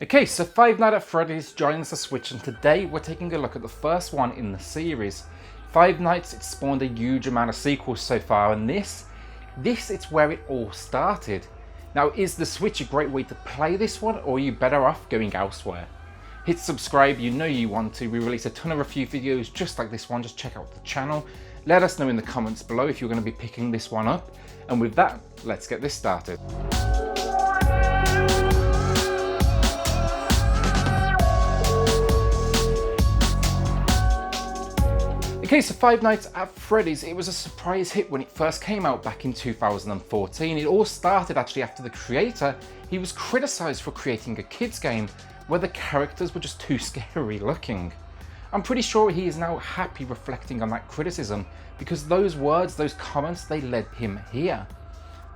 Okay, so Five Nights at Freddy's joins the Switch, and today we're taking a look at the first one in the series. Five Nights, it's spawned a huge amount of sequels so far, and this it's where it all started. Now, is the Switch a great way to play this one, or are you better off going elsewhere? Hit subscribe, you know you want to. We release a ton of review videos just like this one. Just check out the channel. Let us know in the comments below if you're going to be picking this one up. And with that, let's get this started. Okay, so Five Nights at Freddy's, it was a surprise hit when it first came out back in 2014. It all started actually after the creator, he was criticised for creating a kids game where the characters were just too scary looking. I'm pretty sure he is now happy reflecting on that criticism, because those words, those comments, they led him here.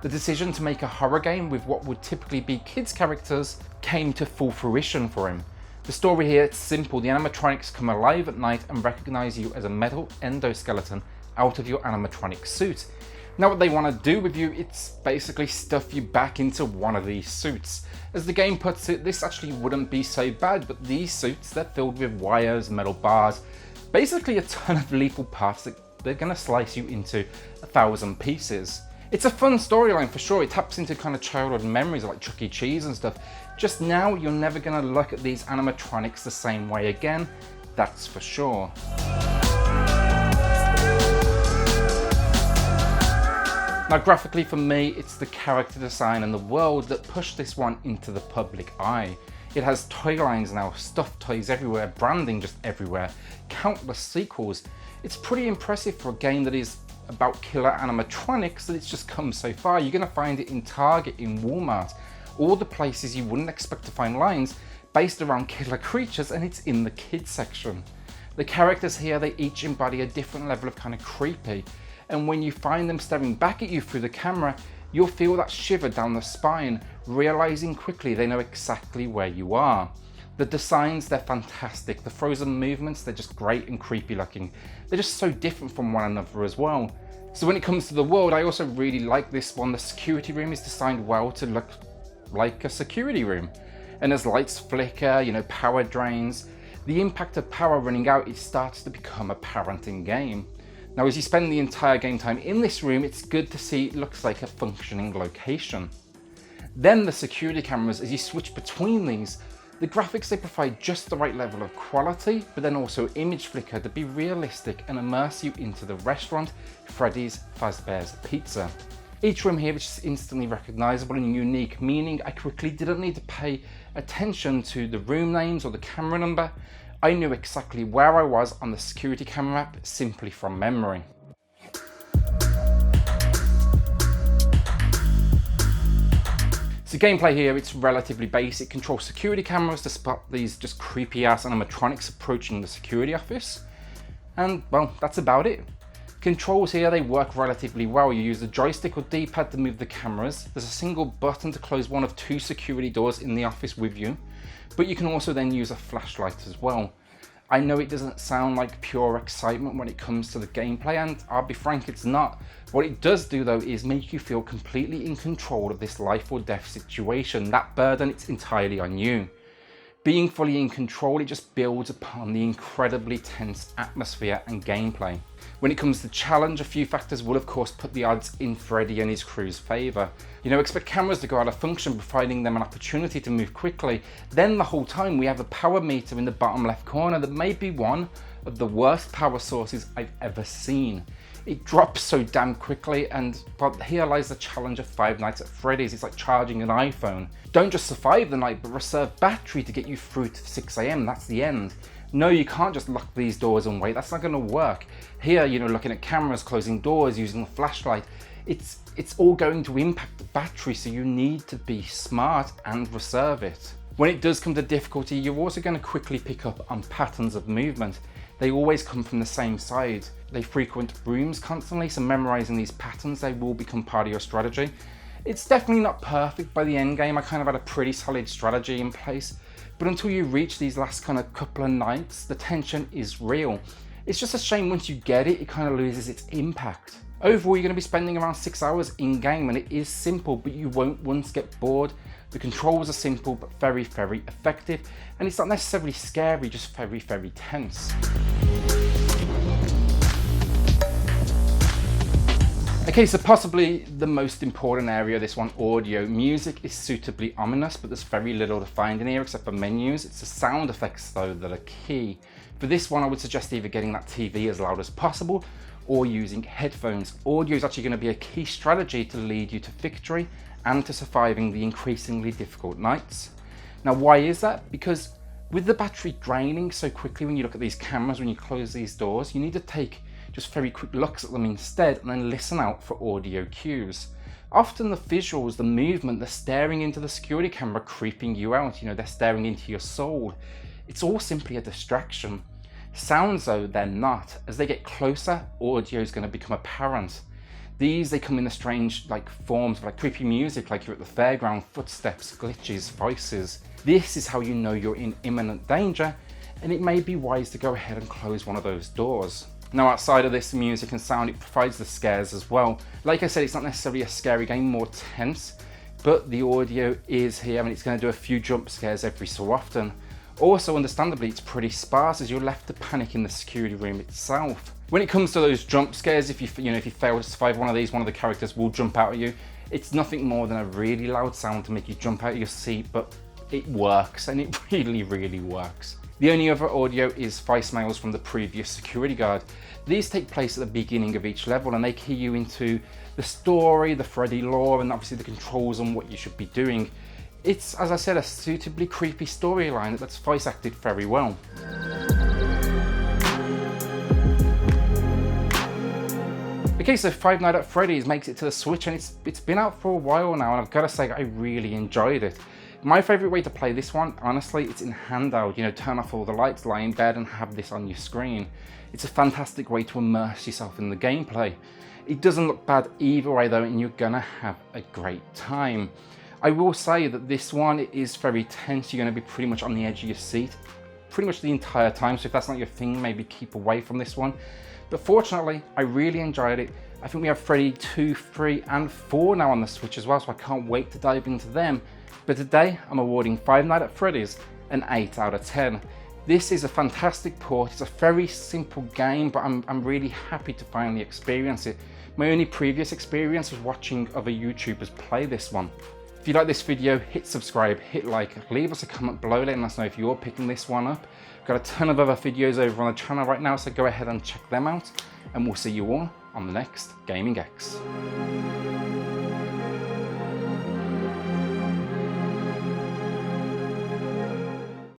The decision to make a horror game with what would typically be kids characters came to full fruition for him. The story here, it's simple. The animatronics come alive at night and recognize you as a metal endoskeleton out of your animatronic suit. Now what they want to do with you, it's basically stuff you back into one of these suits. As the game puts it, this actually wouldn't be so bad, but these suits, they're filled with wires, metal bars, basically a ton of lethal parts that they're going to slice you into 1,000 pieces. It's a fun storyline for sure. It taps into kind of childhood memories like Chuck E. Cheese and stuff. Just now, you're never going to look at these animatronics the same way again, that's for sure. Now graphically for me, it's the character design and the world that pushed this one into the public eye. It has toy lines now, stuffed toys everywhere, branding just everywhere, countless sequels. It's pretty impressive for a game that is about killer animatronics that it's just come so far. You're going to find it in Target, in Walmart, all the places you wouldn't expect to find lines based around killer creatures, and it's in the kids section. The characters here, they each embody a different level of kind of creepy, and when you find them staring back at you through the camera, you'll feel that shiver down the spine, realizing quickly they know exactly where you are. The designs, they're fantastic. The frozen movements, they're just great and creepy looking. They're just so different from one another as well. So when it comes to the world, I also really like this one. The security room is designed well to look like a security room. And as lights flicker, power drains, the impact of power running out, it starts to become apparent in game. Now as you spend the entire game time in this room, it's good to see it looks like a functioning location. Then the security cameras, as you switch between these, the graphics, they provide just the right level of quality, but then also image flicker to be realistic and immerse you into the restaurant, Freddy's Fazbear's Pizza. Each room here is just instantly recognizable and unique, meaning I quickly didn't need to pay attention to the room names or the camera number. I knew exactly where I was on the security camera app simply from memory. So gameplay here, it's relatively basic. Control security cameras to spot these just creepy ass animatronics approaching the security office. And well, that's about it. Controls here, they work relatively well. You use the joystick or D-pad to move the cameras. There's a single button to close one of 2 security doors in the office with you, but you can also then use a flashlight as well. I know it doesn't sound like pure excitement when it comes to the gameplay, and I'll be frank, it's not. What it does do though is make you feel completely in control of this life or death situation. That burden, it's entirely on you. Being fully in control, it just builds upon the incredibly tense atmosphere and gameplay. When it comes to challenge, a few factors will of course put the odds in Freddy and his crew's favour. Expect cameras to go out of function, providing them an opportunity to move quickly. Then the whole time we have a power meter in the bottom left corner that may be one of the worst power sources I've ever seen. It drops so damn quickly, and well, here lies the challenge of Five Nights at Freddy's. It's like charging an iPhone. Don't just survive the night, but reserve battery to get you through to 6 AM, that's the end. No, you can't just lock these doors and wait, that's not gonna work. Here, looking at cameras, closing doors, using a flashlight, it's all going to impact the battery, so you need to be smart and reserve it. When it does come to difficulty, you're also going to quickly pick up on patterns of movement. They always come from the same side. They frequent rooms constantly, so memorizing these patterns, they will become part of your strategy. It's definitely not perfect by the end game. I kind of had a pretty solid strategy in place, but until you reach these last kind of couple of nights, the tension is real. It's just a shame once you get it, it kind of loses its impact. Overall, you're going to be spending around 6 hours in game, and it is simple, but you won't once get bored. The controls are simple but very, very effective, and it's not necessarily scary, just very, very tense. Okay, so possibly the most important area of this one, audio. Music is suitably ominous, but there's very little to find in here except for menus. It's the sound effects though that are key. For this one, I would suggest either getting that TV as loud as possible or using headphones. Audio is actually going to be a key strategy to lead you to victory and to surviving the increasingly difficult nights. Now, why is that? Because with the battery draining so quickly when you look at these cameras, when you close these doors, you need to take just very quick looks at them instead and then listen out for audio cues. Often the visuals, the movement, the staring into the security camera creeping you out, they're staring into your soul. It's all simply a distraction. Sounds though, they're not. As they get closer, audio is going to become apparent. They come in the strange forms of creepy music, like you're at the fairground, footsteps, glitches, voices. This is how you know you're in imminent danger, and it may be wise to go ahead and close one of those doors. Now, outside of this music and sound, it provides the scares as well. Like I said, it's not necessarily a scary game, more tense, but the audio is here and it's going to do a few jump scares every so often. Also, understandably, it's pretty sparse as you're left to panic in the security room itself. When it comes to those jump scares, if you fail to survive one of these, one of the characters will jump out at you. It's nothing more than a really loud sound to make you jump out of your seat, but it works, and it really, really works. The only other audio is voicemails from the previous security guard. These take place at the beginning of each level, and they key you into the story, the Freddy lore, and obviously the controls on what you should be doing. It's, as I said, a suitably creepy storyline that's voice acted very well. Okay, so Five Nights at Freddy's makes it to the Switch, and it's been out for a while now, and I've got to say I really enjoyed it. My favourite way to play this one, honestly, it's in handheld. Turn off all the lights, lie in bed and have this on your screen. It's a fantastic way to immerse yourself in the gameplay. It doesn't look bad either way though, and you're gonna have a great time. I will say that this one is very tense. You're going to be pretty much on the edge of your seat pretty much the entire time, so if that's not your thing, maybe keep away from this one. But fortunately, I really enjoyed it. I think we have Freddy 2, 3 and 4 now on the Switch as well, so I can't wait to dive into them. But today, I'm awarding Five Nights at Freddy's an 8 out of 10. This is a fantastic port. It's a very simple game, but I'm really happy to finally experience it. My only previous experience was watching other YouTubers play this one. If you like this video, hit subscribe, hit like, leave us a comment below letting us know if you're picking this one up. We've got a ton of other videos over on the channel right now, so go ahead and check them out, and we'll see you all on the next Gaming X.